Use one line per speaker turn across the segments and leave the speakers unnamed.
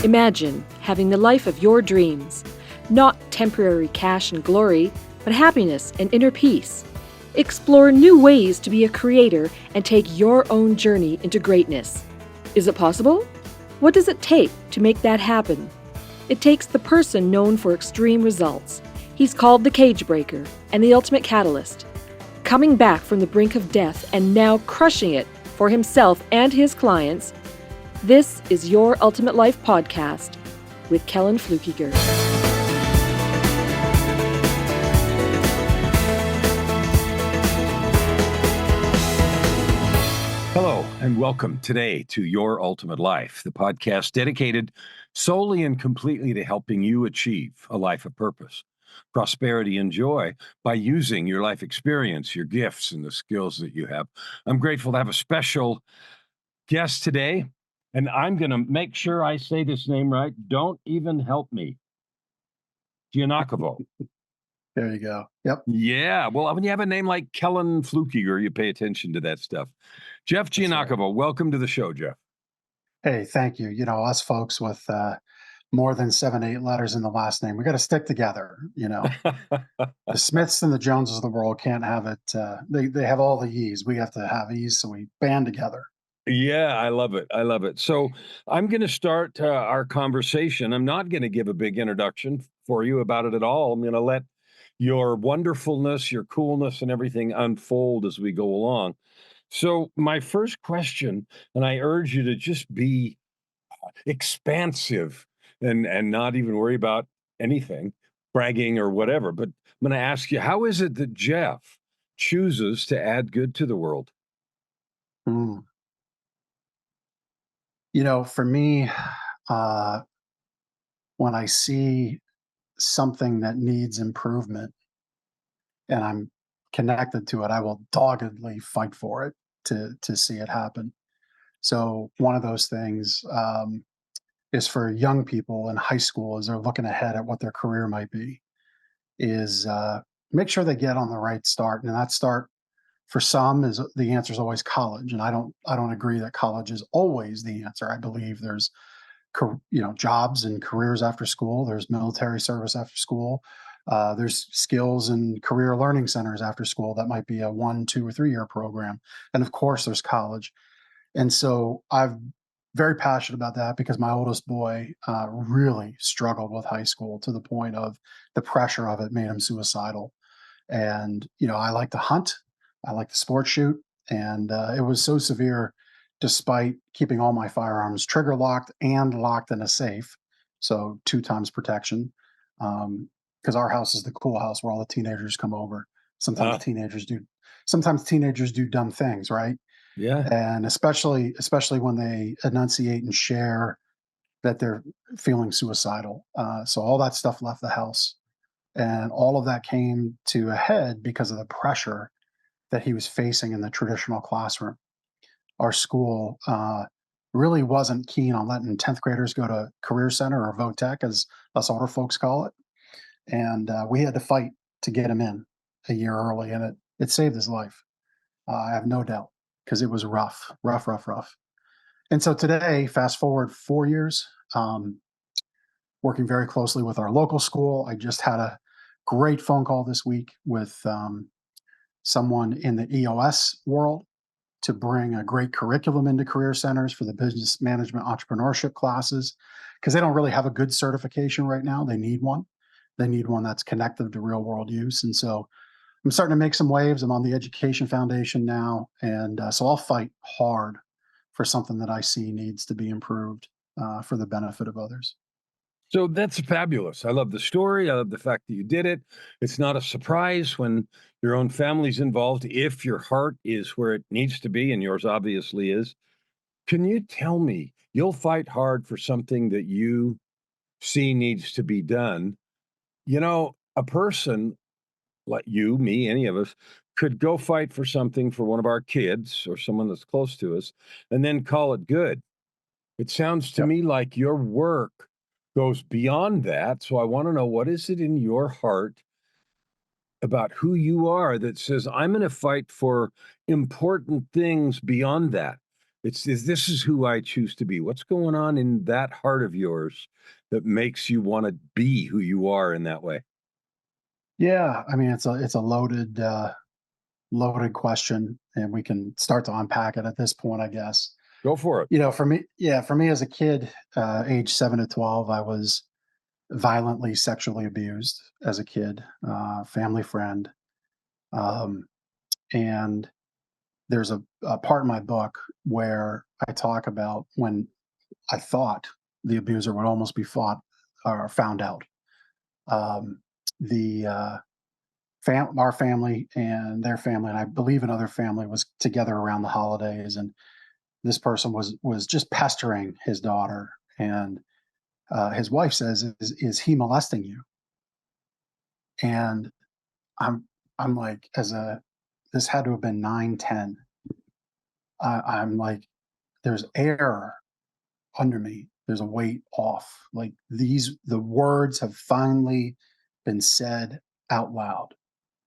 Imagine having the life of your dreams. Not temporary cash and glory, but happiness and inner peace. Explore new ways to be a creator and take your own journey into greatness. Is it possible? What does it take to make that happen? It takes the person known for extreme results. He's called the cage breaker and the ultimate catalyst. Coming back from the brink of death and now crushing it for himself and his clients, this is Your Ultimate Life Podcast with Kellen Flukiger.
Hello, and welcome today to Your Ultimate Life, the podcast dedicated solely and completely to helping you achieve a life of purpose, prosperity, and joy by using your life experience, your gifts, and the skills that you have. I'm grateful to have a special guest today, and I'm going to make sure I say this name right. Don't even help me. Giagnocavo.
There you go. Yep.
Yeah. Well, when you have a name like Kellen Flukiger, you pay attention to that stuff. Jeff Giagnocavo, right. Welcome to the show, Jeff.
Hey, thank you. You know, us folks with more than 7-8 letters in the last name, we got to stick together. You know, the Smiths and the Joneses of the world can't have it. They have all the E's. We have to have E's, so we band together.
Yeah, I love it. I love it. So I'm going to start our conversation. I'm not going to give a big introduction for you about it at all. I'm going to let your wonderfulness, your coolness, and everything unfold as we go along. So my first question, and I urge you to just be expansive and not even worry about anything, bragging or whatever. But I'm going to ask you, how is it that Jeff chooses to add good to the world?
Mm. You know, for me, uh, when I see something that needs improvement and I'm connected to it, I will doggedly fight for it to see it happen. So one of those things is for young people in high school as they're looking ahead at what their career might be, is make sure they get on the right start. And that start for some is the answer is always college. And I don't agree that college is always the answer. I believe there's jobs and careers after school. There's military service after school. There's skills and career learning centers after school that might be a 1, 2, or 3 year program. And of course, there's college. And so I'm very passionate about that because my oldest boy really struggled with high school to the point of the pressure of it made him suicidal. And, you know, I like to hunt, I like to sport shoot. And it was so severe despite keeping all my firearms trigger locked and locked in a safe. So 2 times protection. Because our house is the cool house where all the teenagers come over. Sometimes teenagers do dumb things, right?
Yeah.
And especially when they enunciate and share that they're feeling suicidal. So all that stuff left the house, and all of that came to a head because of the pressure that he was facing in the traditional classroom. Our school really wasn't keen on letting 10th graders go to career center or VOTEC, as us older folks call it, and we had to fight to get him in a year early, and it saved his life. I have no doubt, because it was rough, rough, rough, rough. And so today, fast forward 4 years, working very closely with our local school. I just had a great phone call this week with someone in the EOS world to bring a great curriculum into career centers for the business management entrepreneurship classes, because they don't really have a good certification right now. They need one. They need one that's connected to real world use. And so I'm starting to make some waves. I'm on the Education Foundation now. And so I'll fight hard for something that I see needs to be improved for the benefit of others.
So that's fabulous. I love the story. I love the fact that you did it. It's not a surprise when your own family's involved, if your heart is where it needs to be, and yours obviously is. Can you tell me, you'll fight hard for something that you see needs to be done? You know, a person like you, me, any of us, could go fight for something for one of our kids or someone that's close to us and then call it good. It sounds to
Yep.
me like your work goes beyond that. So I want to know, what is it in your heart about who you are that says, I'm going to fight for important things beyond that? This is who I choose to be. What's going on in that heart of yours that makes you want to be who you are in that way?
Yeah, I mean, it's a loaded question, and we can start to unpack it at this point, I guess.
Go for it.
For me, yeah, for me as a kid, age 7 to 12, I was violently sexually abused as a kid, family friend, um, and there's a part in my book where I talk about when I thought the abuser would almost be fought or found out. Um, the Our family and their family, and I believe another family, was together around the holidays, and this person was just pestering his daughter, and his wife says, "Is he molesting you?" And I'm I'm like, as a this had to have been 9, 10. I'm like, there's air under me. There's a weight off. Like, the words have finally been said out loud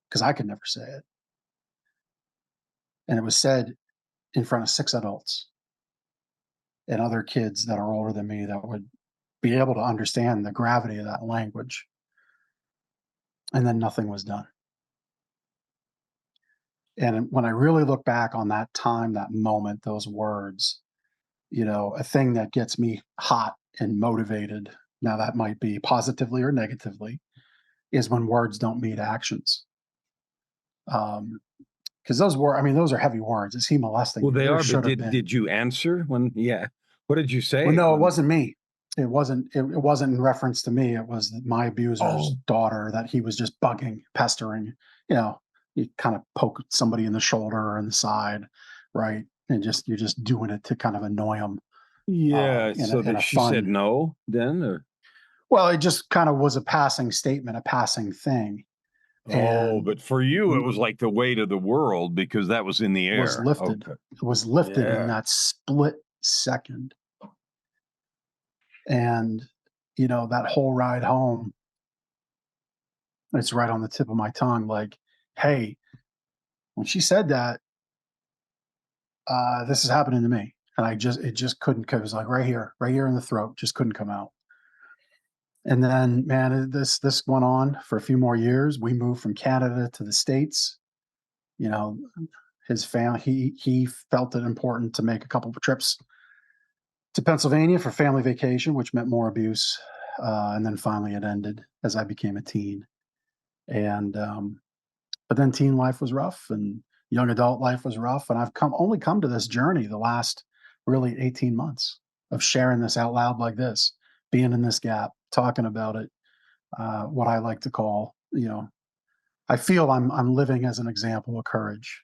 because I could never say it, and it was said in front of 6 adults and other kids that are older than me that would be able to understand the gravity of that language. And then nothing was done. And when I really look back on that time, that moment, those words, a thing that gets me hot and motivated, now that might be positively or negatively, is when words don't meet actions. Because those are heavy words. Is he molesting
Well,
you?
they
There
are, but
should have
did
been.
you answer when? Yeah. What did you
Well,
say
no, it
when?
wasn't me. It wasn't in reference to me. It was my abuser's
Oh,
daughter that he was just bugging, pestering. You know, you kind of poke somebody in the shoulder or in the side, right? And you're just doing it to kind of annoy them,
yeah.
in
So
a
that she said
fun.
no then, or
Well, it just kind of was a passing statement, a passing thing,
oh,
and
but for you it
m-
was like the weight of the world because that was in the
was
air.
lifted.
Okay.
It was lifted in
Yeah.
that split second, and that whole ride home, it's right on the tip of my tongue. Like, hey, when she said that, this is happening to me. And it just couldn't, it was like right here in the throat, just couldn't come out. And then, man, this went on for a few more years. We moved from Canada to the States. You know, his family, he felt it important to make a couple of trips to Pennsylvania for family vacation, which meant more abuse. And then finally it ended as I became a teen. And But then teen life was rough and young adult life was rough, and I've only come to this journey the last really 18 months of sharing this out loud like this, being in this gap, talking about it, what I like to call, I feel I'm living as an example of courage.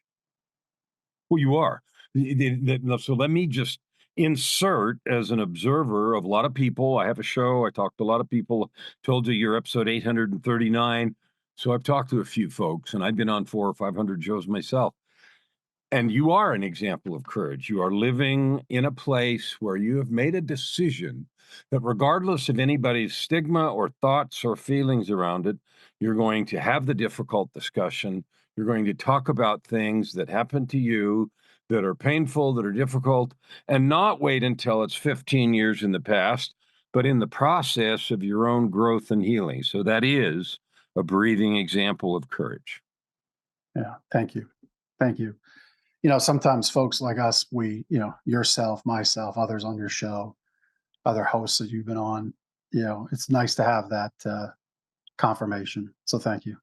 Well, you are. No, so let me just insert as an observer of a lot of people. I have a show. I talk to a lot of people. Told you you're episode 839. So I've talked to a few folks, and I've been on 400 or 500 shows myself. And you are an example of courage. You are living in a place where you have made a decision that, regardless of anybody's stigma or thoughts or feelings around it, you're going to have the difficult discussion. You're going to talk about things that happen to you that are painful, that are difficult, and not wait until it's 15 years in the past, but in the process of your own growth and healing. So that is a breathing example of courage.
Yeah, thank you. Thank you. Sometimes folks like us, yourself, myself, others on your show, other hosts that you've been on, it's nice to have that confirmation. So thank you.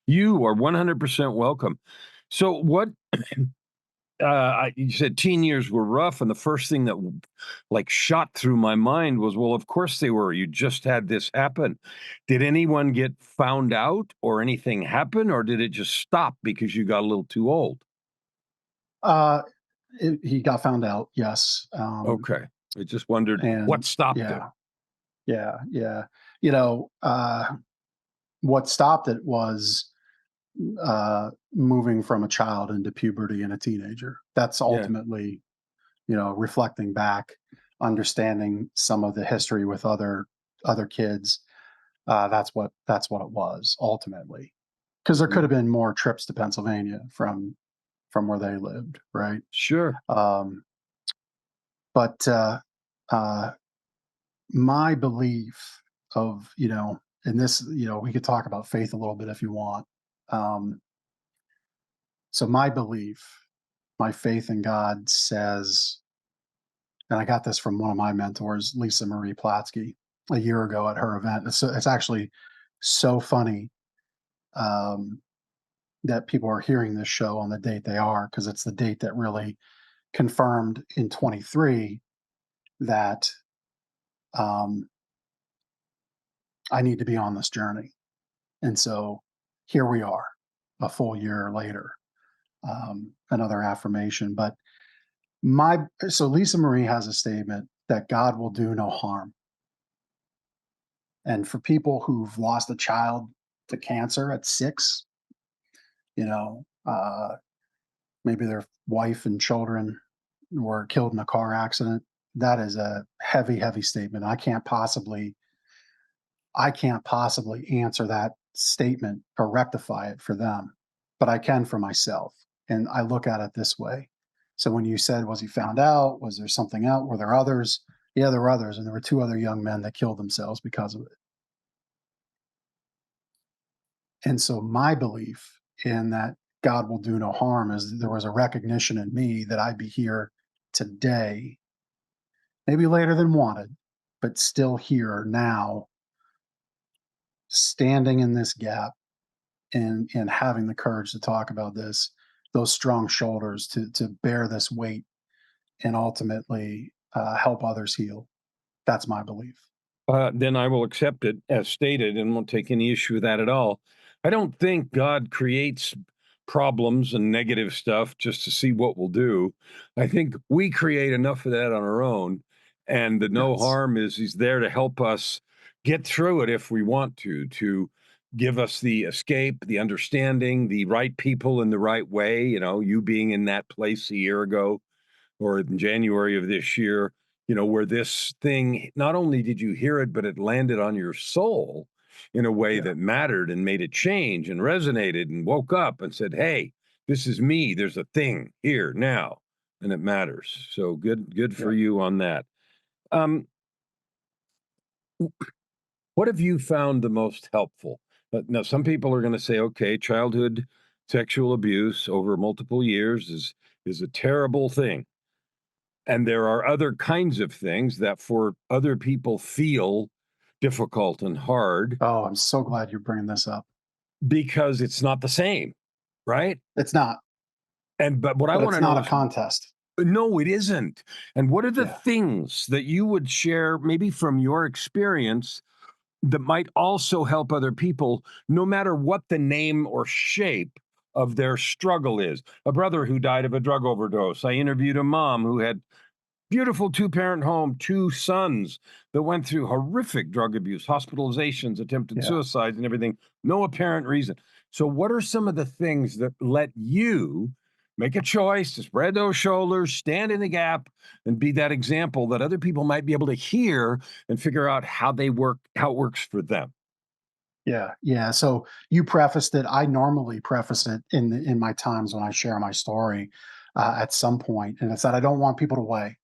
You are 100% welcome. So, what you said teen years were rough, and the first thing that like shot through my mind was, well, of course they were. You just had this happen. Did anyone get found out or anything happen, or did it just stop because you got a little too old?
Uh, he got found out, yes,
Okay. I just wondered what
and
stopped it.
yeah, yeah, yeah. You know, what stopped it was moving from a child into puberty and a teenager. That's
Yeah,
ultimately, reflecting back, understanding some of the history with other kids. That's what it was ultimately, because there could
mm,
have been more trips to Pennsylvania from where they lived, right?
sure.
Um, But uh, my belief of, and this, we could talk about faith a little bit if you want. Um, so my belief, my faith in God says, and I got this from one of my mentors, Lisa Marie Platsky, a year ago at her event. It's actually so funny um, that people are hearing this show on the date they are, because it's the date that really confirmed in 23 that um, I need to be on this journey. And so here we are, a full year later, another affirmation. But so Lisa Marie has a statement that God will do no harm. And for people who've lost a child to cancer at 6, you know, uh, maybe their wife and children were killed in a car accident, that is a heavy, heavy statement. I can't possibly answer that statement or rectify it for them, but I can for myself. And I look at it this way. So when you said, was he found out? Was there something out? Were there others? Yeah, there were others. And there were 2 other young men that killed themselves because of it. And so my belief in that God will do no harm is there was a recognition in me that I'd be here today, maybe later than wanted, but still here now, standing in this gap and having the courage to talk about this, those strong shoulders to bear this weight and ultimately help others heal. That's my belief.
Then I will accept it as stated and won't take any issue with that at all. I don't think God creates problems and negative stuff just to see what we'll do. I think we create enough of that on our own. And the no
Yes.
harm is he's there to help us get through it if we want to give us the escape, the understanding, the right people in the right way. You being in that place a year ago or in January of this year, where this thing, not only did you hear it, but it landed on your soul in a way
Yeah.
that mattered and made it change and resonated and woke up and said, hey, this is me. There's a thing here now and it matters. So good for
Yeah.
you on that. Um, what have you found the most helpful? Now, some people are going to say, okay, childhood sexual abuse over multiple years is a terrible thing. And there are other kinds of things that for other people feel difficult and hard
Oh, I'm so glad you're bringing this up.
because it's not the same, right?
It's not,
But what I
but
want
it's
to
not
know
a
is
contest.
no, it isn't. And what are the
Yeah.
things that you would share, maybe from your experience, that might also help other people, no matter what the name or shape of their struggle is? A brother who died of a drug overdose. I interviewed a mom who had beautiful two-parent home, 2 sons that went through horrific drug abuse, hospitalizations, attempted
Yeah.
suicides, and everything. No apparent reason. So, what are some of the things that let you make a choice to spread those shoulders, stand in the gap, and be that example that other people might be able to hear and figure out how it works for them?
Yeah, yeah. So you prefaced it. I normally preface it in my times when I share my story at some point, and it's that I don't want people to weigh.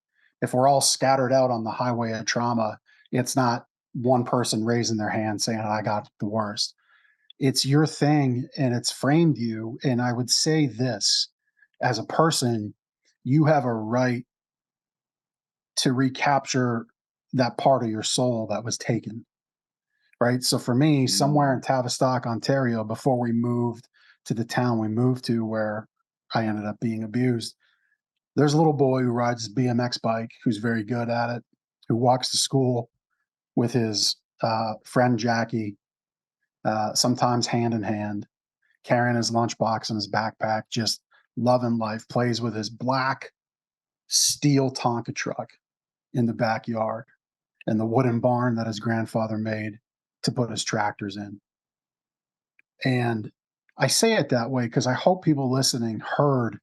If we're all scattered out on the highway of trauma, it's not one person raising their hand saying I got the worst. It's your thing, and it's framed you. And I would say this: as a person, you have a right to recapture that part of your soul that was taken, right? So for me, somewhere in
Mm.
Tavistock, Ontario, before we moved to the town we moved to where I ended up being abused, there's a little boy who rides his BMX bike who's very good at it, who walks to school with his friend Jackie, sometimes hand in hand, carrying his lunchbox and his backpack, just loving life, plays with his black steel Tonka truck in the backyard and the wooden barn that his grandfather made to put his tractors in. And I say it that way because I hope people listening heard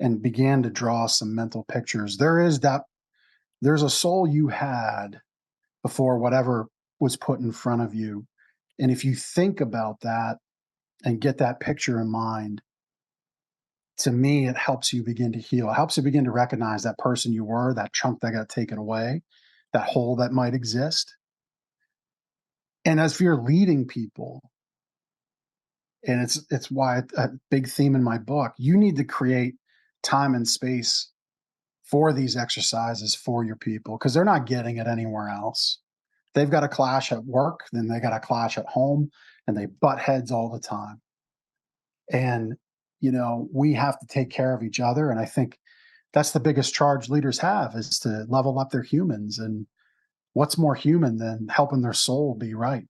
and began to draw some mental pictures. There's a soul you had before whatever was put in front of you. And if you think about that and get that picture in mind, to me, it helps you begin to heal. It helps you begin to recognize that person you were, that chunk that got taken away, that hole that might exist. And as for you're leading people, and it's why a big theme in my book, you need to create time and space for these exercises for your people because they're not getting it anywhere else. They've got a clash at work, then they got a clash at home, and they butt heads all the time. And, we have to take care of each other. And I think that's the biggest charge leaders have is to level up their humans. And what's more human than helping their soul be right,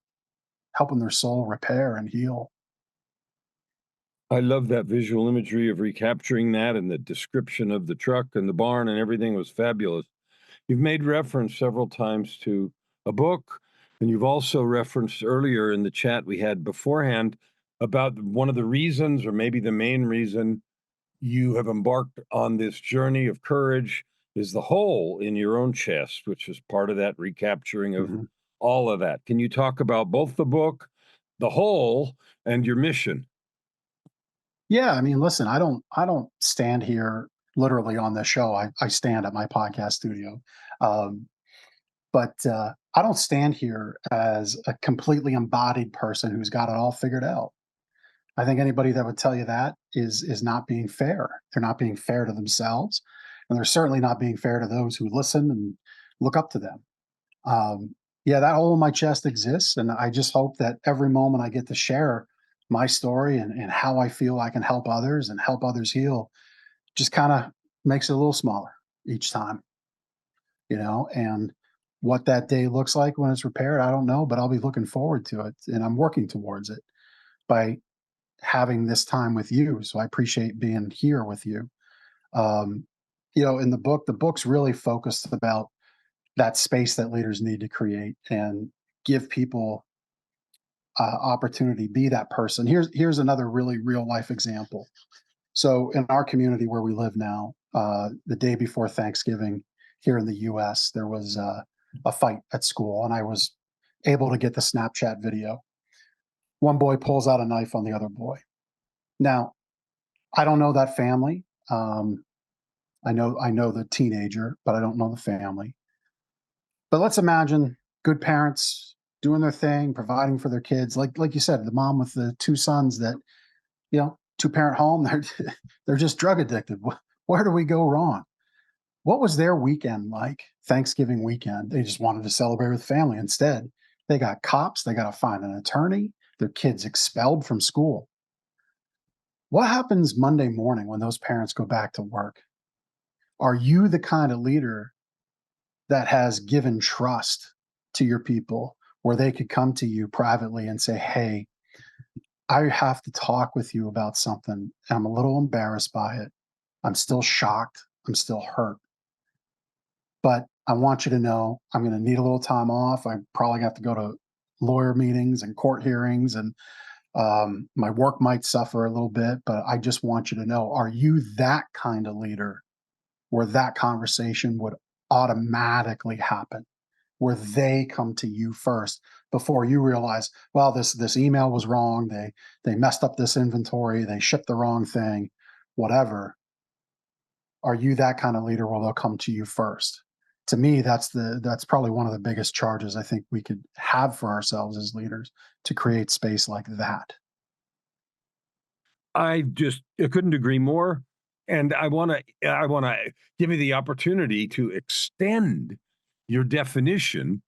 helping their soul repair and heal?
I love that visual imagery of recapturing that, and the description of the truck and the barn and everything was fabulous. You've made reference several times to a book, and you've also referenced earlier in the chat we had beforehand about one of the reasons, or maybe the main reason, you have embarked on this journey of courage is the hole in your own chest, which is part of that recapturing of
Mhm.
all of that. Can you talk about both the book, the hole, and your mission?
Yeah, I mean, listen, I don't stand here literally on the show. I stand at my podcast studio. Um, but I don't stand here as a completely embodied person who's got it all figured out. I think anybody that would tell you that is not being fair. They're not being fair to themselves, and they're certainly not being fair to those who listen and look up to them. Yeah, that hole in my chest exists, and I just hope that every moment I get to share my story and how I feel I can help others and help others heal just kind of makes it a little smaller each time, and what that day looks like when it's repaired, I don't know, but I'll be looking forward to it and I'm working towards it by having this time with you. So I appreciate being here with you. Um, in the book's really focused about that space that leaders need to create and give people opportunity, be that person. Here's another really real life example. So in our community where we live now, the day before Thanksgiving here in the U.S., there was a fight at school, and I was able to get the Snapchat video. One boy pulls out a knife on the other boy. Now, I don't know that family. I know the teenager, but I don't know the family. But let's imagine good parents doing their thing, providing for their kids. Like you said, the mom with the two sons that, two-parent home, they're just drug addicted. Where do we go wrong? What was their weekend like? Thanksgiving weekend. They just wanted to celebrate with family. Instead, they got cops, they got to find an attorney, their kids expelled from school. What happens Monday morning when those parents go back to work? Are you the kind of leader that has given trust to your people where they could come to you privately and say, "Hey, I have to talk with you about something, and I'm a little embarrassed by it. I'm still shocked. I'm still hurt. But I want you to know I'm going to need a little time off. I probably have to go to lawyer meetings and court hearings, and my work might suffer a little bit, but I just want you to know, are you that kind of leader where that conversation would automatically happen, where they come to you first before you realize, well, this email was wrong. They messed up this inventory. They shipped the wrong thing, whatever. Are you that kind of leader where they'll come to you first? To me, that's probably one of the biggest charges I think we could have for ourselves as leaders to create space like that.
I couldn't agree more, and I wanna give you the opportunity to extend your definition,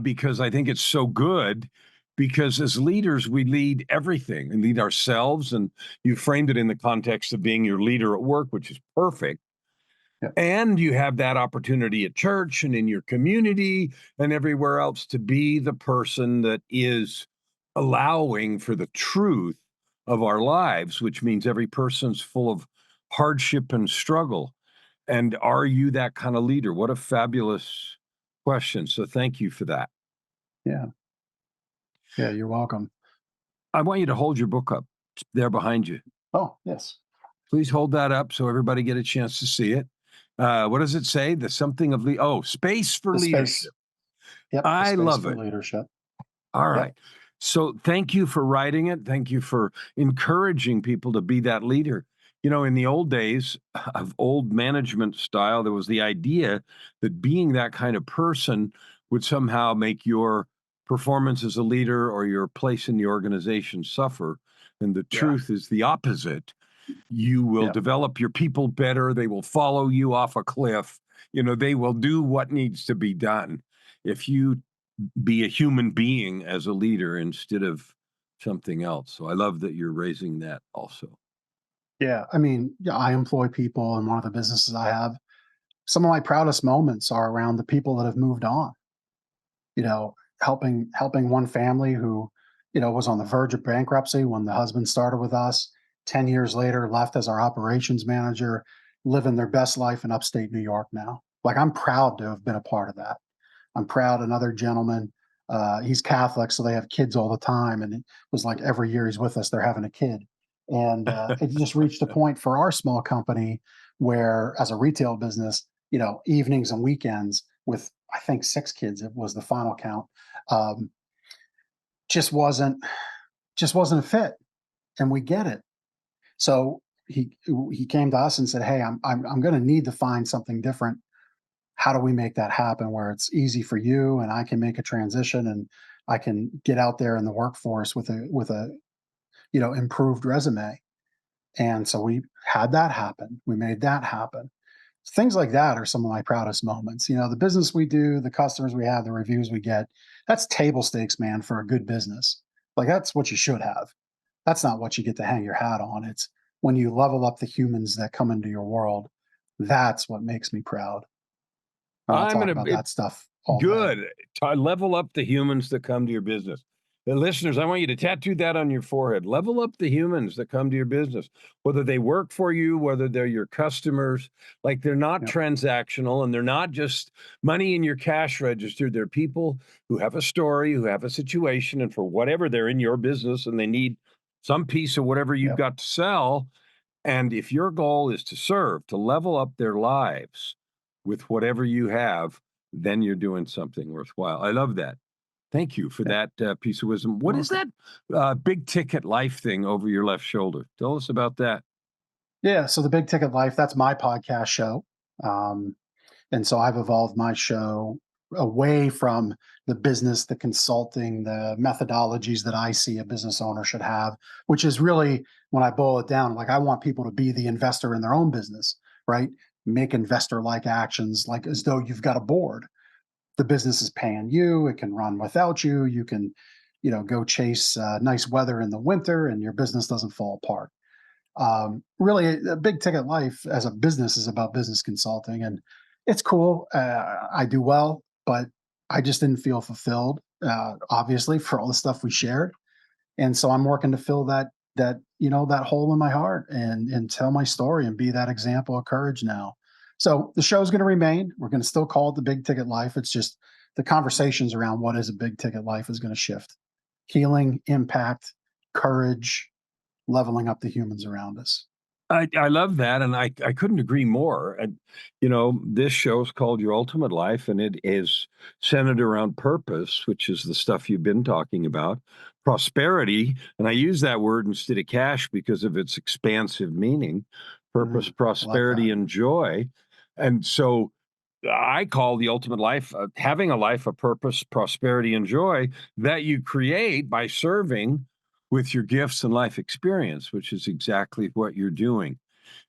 because I think it's so good. Because as leaders, we lead everything and lead ourselves, and you framed it in the context of being your leader at work, which is perfect.
Yeah.
And you have that opportunity at church and in your community and everywhere else to be the person that is allowing for the truth of our lives, which means every person's full of hardship and struggle. And are you that kind of leader? What a fabulous question. So thank you for that.
Yeah. Yeah. You're welcome.
I want you to hold your book up. It's there behind you.
Oh, yes.
Please hold that up so everybody get a chance to see it. What does it say? The something of space for
The space.
leadership.
Yep. The
I
space
love
for
it.
leadership.
All
Yep.
right. So thank you for writing it. Thank you for encouraging people to be that leader. In the old days of old management style, there was the idea that being that kind of person would somehow make your performance as a leader or your place in the organization suffer. And the
Yeah.
truth is the opposite. You will
Yeah.
develop your people better. They will follow you off a cliff. They will do what needs to be done. If you be a human being as a leader instead of something else. So I love that you're raising that also.
Yeah. I mean, yeah, I employ people in one of the businesses I have. Some of my proudest moments are around the people that have moved on, helping one family who, was on the verge of bankruptcy when the husband started with us. 10 years later, left as our operations manager, living their best life in upstate New York now. Like, I'm proud to have been a part of that. I'm proud. Another gentleman, he's Catholic, so they have kids all the time. And it was like every year he's with us, they're having a kid. And it just reached a point for our small company where, as a retail business, evenings and weekends with, I think, 6 kids, it was the final count, um, just wasn't just wasn't a fit, and we get it. So he came to us and said, "Hey, I'm going to need to find something different. How do we make that happen where it's easy for you and I can make a transition and I can get out there in the workforce with a improved resume?" And so we had that happen. We made that happen. Things like that are some of my proudest moments. The business we do, the customers we have, the reviews we get, that's table stakes, man, for a good business. Like, that's what you should have. That's not what you get to hang your hat on. It's when you level up the humans that come into your world. That's what makes me proud. And I'll
I'm
talk
going
about
to
that stuff all day.
Good. Level up the humans that come to your business. The listeners, I want you to tattoo that on your forehead. Level up the humans that come to your business, whether they work for you, whether they're your customers. Like, they're not
Yep.
transactional and they're not just money in your cash register. They're people who have a story, who have a situation, and for whatever they're in your business and they need some piece of whatever you've
Yep.
got to sell. And if your goal is to serve, to level up their lives with whatever you have, then you're doing something worthwhile. I love that. Thank you for
Yep.
that piece of wisdom.
You're
What is
welcome.
that big ticket life thing over your left shoulder? Tell us about that.
Yeah. So the Big Ticket Life, that's my podcast show. Um, And so I've evolved my show away from the business, the consulting, the methodologies that I see a business owner should have, which is really, when I boil it down, like, I want people to be the investor in their own business, right? Make investor like actions, like as though you've got a board. The business is paying you, it can run without you. You can, go chase nice weather in the winter and your business doesn't fall apart. Really, a Big Ticket Life as a business is about business consulting, and it's cool. I do well, but I just didn't feel fulfilled, obviously, for all the stuff we shared. And so I'm working to fill that hole in my heart and tell my story and be that example of courage now. So the show's going to remain. We're going to still call it the Big Ticket Life. It's just the conversations around what is a big ticket life is going to shift. Healing, impact, courage, leveling up the humans around us.
I love that, and I couldn't agree more. And this show is called Your Ultimate Life, and it is centered around purpose, which is the stuff you've been talking about, prosperity, and I use that word instead of cash because of its expansive meaning, purpose,
I like
prosperity,
that.
and joy. And so I call the ultimate life having a life of purpose, prosperity, and joy that you create by serving with your gifts and life experience, which is exactly what you're doing.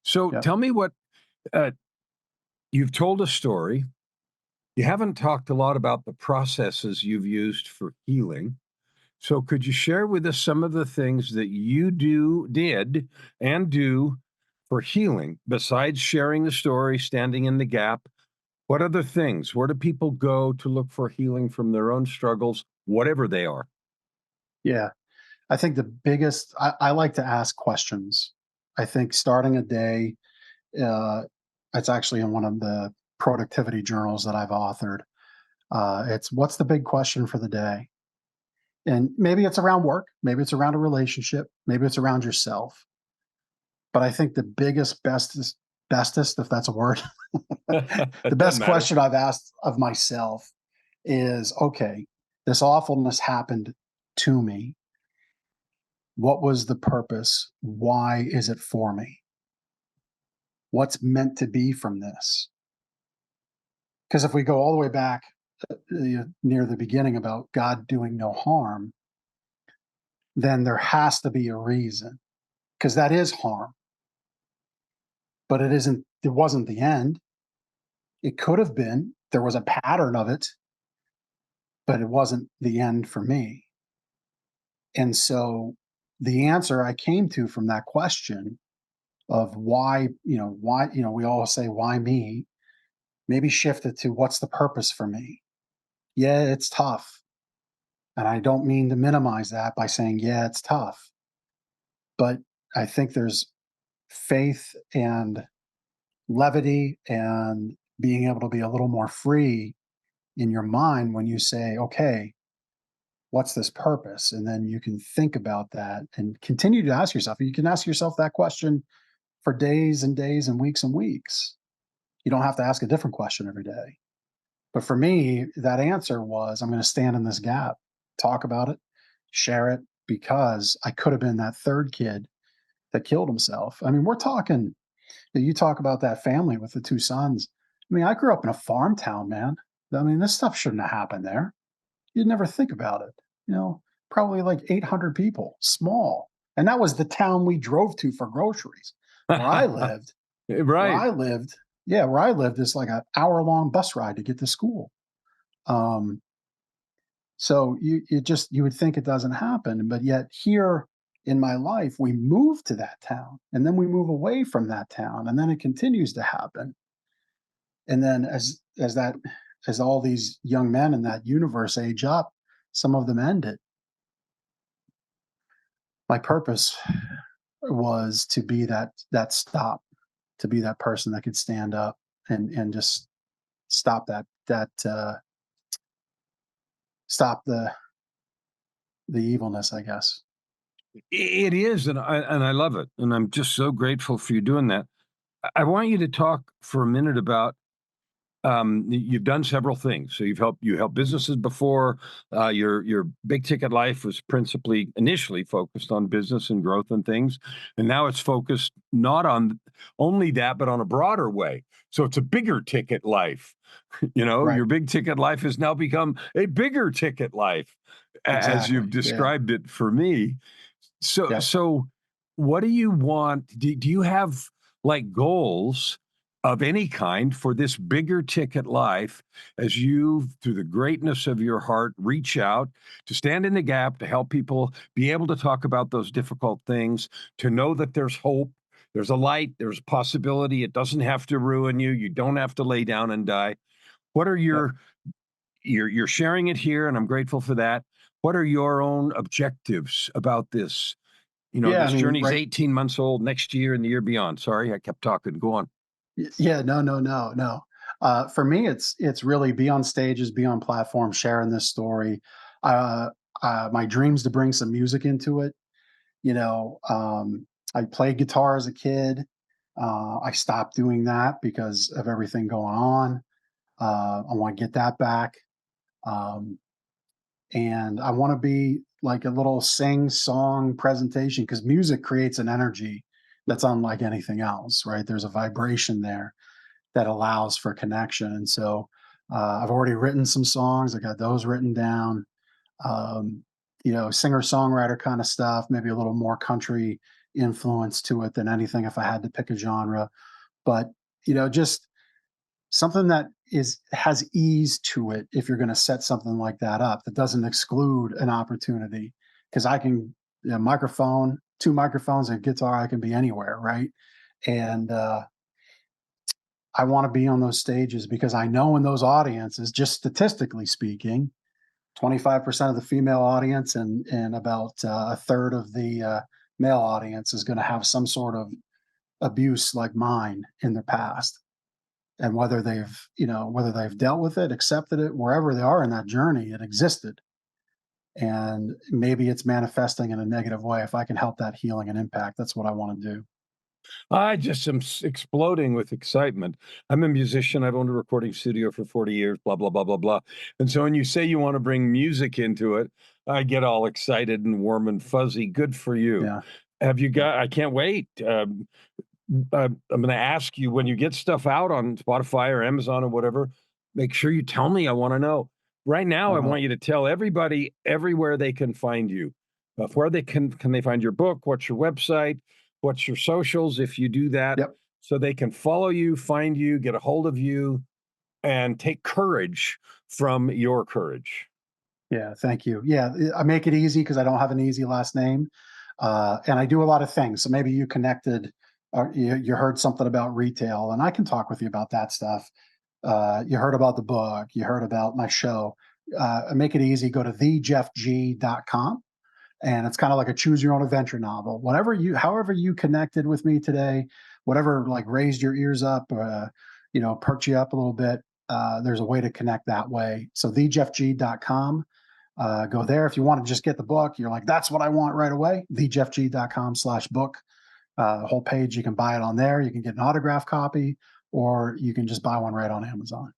So
Yep.
tell me what uh, you've told a story. You haven't talked a lot about the processes you've used for healing. So could you share with us some of the things that you did and do for healing besides sharing the story, standing in the gap? What other things? Where do people go to look for healing from their own struggles, whatever they are?
Yeah. I think the biggest, I like to ask questions. I think starting a day, uh, it's actually in one of the productivity journals that I've authored. It's, what's the big question for the day? And maybe it's around work, maybe it's around a relationship, maybe it's around yourself. But I think the biggest, bestest, if that's a word, the
It doesn't
best
matter.
question I've asked of myself is, okay, this awfulness happened to me. What was the purpose? Why is it for me? What's meant to be from this? Because if we go all the way back near the beginning about God doing no harm, then there has to be a reason, because that is harm, but it wasn't the end. It could have been. There was a pattern of it, but it wasn't the end for me. And so the answer I came to from that question of why, we all say, why me? Maybe shift it to what's the purpose for me? Yeah, it's tough. And I don't mean to minimize that by saying, yeah, it's tough. But I think there's faith and levity and being able to be a little more free in your mind when you say, okay, what's this purpose? And then you can think about that and continue to ask yourself. You can ask yourself that question for days and days and weeks and weeks. You don't have to ask a different question every day. But for me, that answer was I'm going to stand in this gap, talk about it, share it, because I could have been that third kid that killed himself. I mean, we're talking, you talk about that family with the two sons. I mean, I grew up in a farm town, man. I mean, this stuff shouldn't have happened there. You'd never think about it. You know, probably like 800 people, small. And that was the town we drove to for groceries. Where I lived, where
Right.
I lived, yeah, where I lived is like an hour-long bus ride to get to school. Um, so you would think it doesn't happen, but yet here in my life, we move to that town and then we move away from that town and then it continues to happen. And then as all these young men in that universe age up, some of them end it. My purpose was to be that stop, to be that person that could stand up and just stop stop the evilness, I guess.
It is, and I love it, and I'm just so grateful for you doing that. I want you to talk for a minute about you've done several things. So you helped businesses before. Your big ticket life was principally initially focused on business and growth and things, and now it's focused not on only that, but on a broader way. So it's a bigger ticket life.
Right.
Your big ticket life has now become a bigger ticket life, as
Exactly.
you've
Yeah.
described it for me. So
Yep.
so what do you want? Do you have like goals of any kind for this bigger ticket life as you, through the greatness of your heart, reach out to stand in the gap to help people be able to talk about those difficult things, to know that there's hope, there's a light, there's a possibility, it doesn't have to ruin you, you don't have to lay down and die. What are
Yep.
you're sharing it here, and I'm grateful for that. What are your own objectives about this?
Yeah. I
This
mean,
journey's
right.
18 months old, next year and the year beyond. Sorry, I kept talking. Go on.
Yeah. No. No. No. No. For me, it's really be on stages, be on platforms, sharing this story. Uh, my dreams to bring some music into it. You know, I played guitar as a kid. I stopped doing that because of everything going on. I want to get that back. Um, and I want to be like a little sing song presentation because music creates an energy that's unlike anything else, right? There's a vibration there that allows for connection. And so I've already written some songs, I got those written down. Um, Singer songwriter kind of stuff, maybe a little more country influence to it than anything if I had to pick a genre. But, just something that has ease to it if you're going to set something like that up that doesn't exclude an opportunity because I can microphone, two microphones and guitar, I can be anywhere, right? And I want to be on those stages because I know in those audiences, just statistically speaking, 25% of the female audience and about a third of the male audience is going to have some sort of abuse like mine in their past. And whether they've dealt with it, accepted it, wherever they are in that journey, it existed. And maybe it's manifesting in a negative way. If I can help that healing and impact, that's what I want to do.
I just am exploding with excitement. I'm a musician. I've owned a recording studio for 40 years, blah, blah, blah, blah, blah. And so when you say you want to bring music into it, I get all excited and warm and fuzzy. Good for you.
Yeah.
Have you
Yeah.
got, I can't wait. I'm going to ask you when you get stuff out on Spotify or Amazon or whatever, make sure you tell me. I want to know. Right
I
now, I want
will.
you to tell everybody everywhere they can find you. Where they can they find your book? What's your website? What's your socials? If you do that,
Yep.
so they can follow you, find you, get a hold of you, and take courage from your courage.
Yeah, thank you. Yeah, I make it easy because I don't have an easy last name, and I do a lot of things. So maybe you connected, or you heard something about retail, and I can talk with you about that stuff. You heard about the book, you heard about my show. I make it easy. Go to thejeffg.com, and it's kind of like a choose your own adventure novel. However you connected with me today, whatever like raised your ears up, perked you up a little bit. There's a way to connect that way. So thejeffg.com. Go there. If you want to just get the book, you're like, that's what I want right away. thejeffg.com/book. The whole page, you can buy it on there. You can get an autograph copy, or you can just buy one right on Amazon.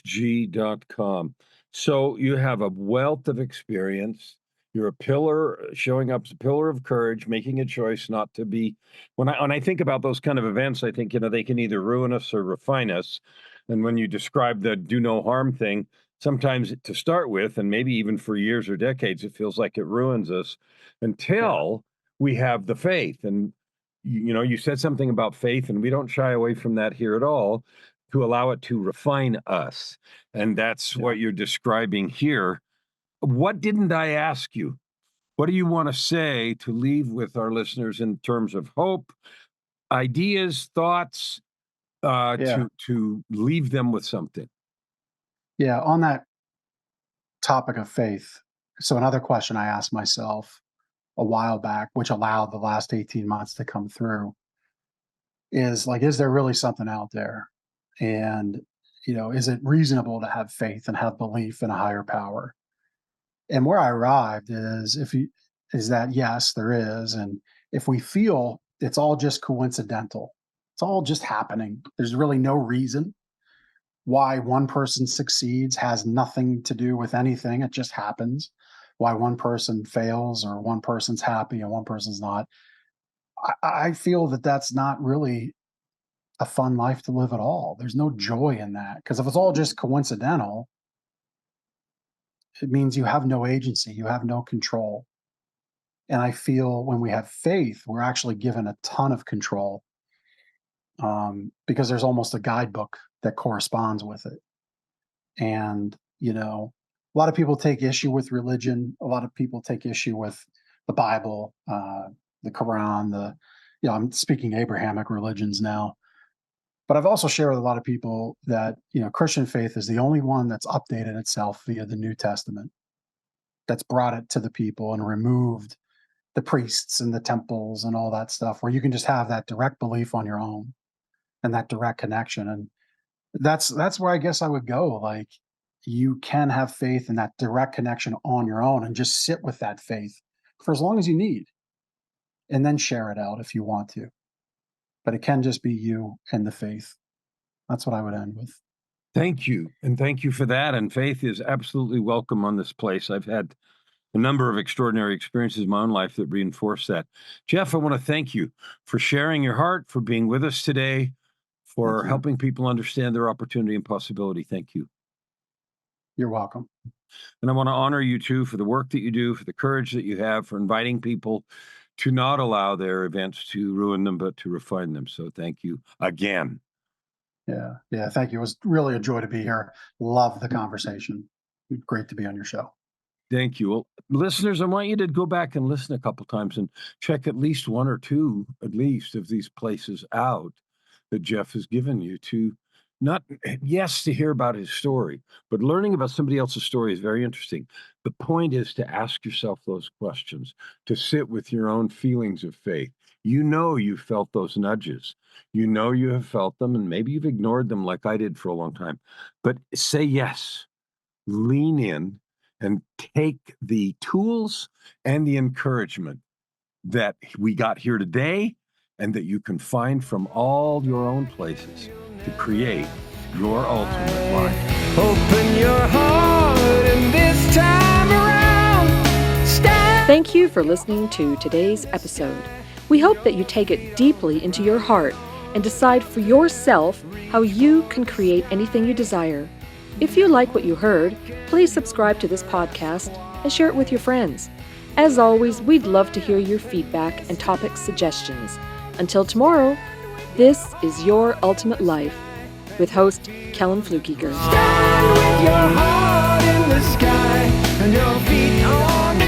thejeffg.com. So you have a wealth of experience. You're a pillar, showing up as a pillar of courage, making a choice not to be. When I think about those kind of events, I think they can either ruin us or refine us. And when you describe the do no harm thing, sometimes to start with, and maybe even for years or decades, it feels like it ruins us
Yeah.
until we have the faith. And you said something about faith, and we don't shy away from that here at all, to allow it to refine us. And that's
Yeah.
what you're describing here. What didn't I ask you? What do you want to say to leave with our listeners in terms of hope, ideas, thoughts,
Yeah.
to leave them with something?
Yeah. On that topic of faith. So another question I asked myself a while back, which allowed the last 18 months to come through, is like, is there really something out there? And, is it reasonable to have faith and have belief in a higher power? And where I arrived is that yes, there is. And if we feel it's all just coincidental, it's all just happening, there's really no reason why one person succeeds, has nothing to do with anything. It just happens. Why one person fails or one person's happy and one person's not. I feel that that's not really a fun life to live at all. There's no joy in that because if it's all just coincidental, it means you have no agency, you have no control. And I feel when we have faith, we're actually given a ton of control because there's almost a guidebook that corresponds with it. And, a lot of people take issue with religion. A lot of people take issue with the Bible, the Quran, I'm speaking Abrahamic religions now. But I've also shared with a lot of people that, Christian faith is the only one that's updated itself via the New Testament, that's brought it to the people and removed the priests and the temples and all that stuff, where you can just have that direct belief on your own and that direct connection. And that's where I guess I would go. Like, you can have faith and that direct connection on your own and just sit with that faith for as long as you need and then share it out if you want to. But it can just be you and the faith. That's what I would end with.
Thank you. And thank you for that. And faith is absolutely welcome on this place. I've had a number of extraordinary experiences in my own life that reinforce that. Jeff, I want to thank you for sharing your heart, for being with us today,
Thank
for
you.
helping people understand their opportunity and possibility. Thank you.
You're welcome.
And I want to honor you too for the work that you do, for the courage that you have, for inviting people to not allow their events to ruin them, but to refine them. So thank you again.
Yeah. Yeah. Thank you. It was really a joy to be here. Love the conversation. Great to be on your show.
Thank you. Well, listeners, I want you to go back and listen a couple times and check at least one or two, at least, of these places out that Jeff has given you to not, yes, to hear about his story, but learning about somebody else's story is very interesting. The point is to ask yourself those questions, to sit with your own feelings of faith. You've felt those nudges. You have felt them, and maybe you've ignored them like I did for a long time. But say yes, lean in, and take the tools and the encouragement that we got here today and that you can find from all your own places to create your ultimate life.
Open your heart and this time around, stand.
Thank you for listening to today's episode. We hope that you take it deeply into your heart and decide for yourself how you can create anything you desire. If you like what you heard, please subscribe to this podcast and share it with your friends. As always, we'd love to hear your feedback and topic suggestions. Until tomorrow, this is Your Ultimate Life with host Kellen Flukiger.
Stand with your heart in the sky and your feet on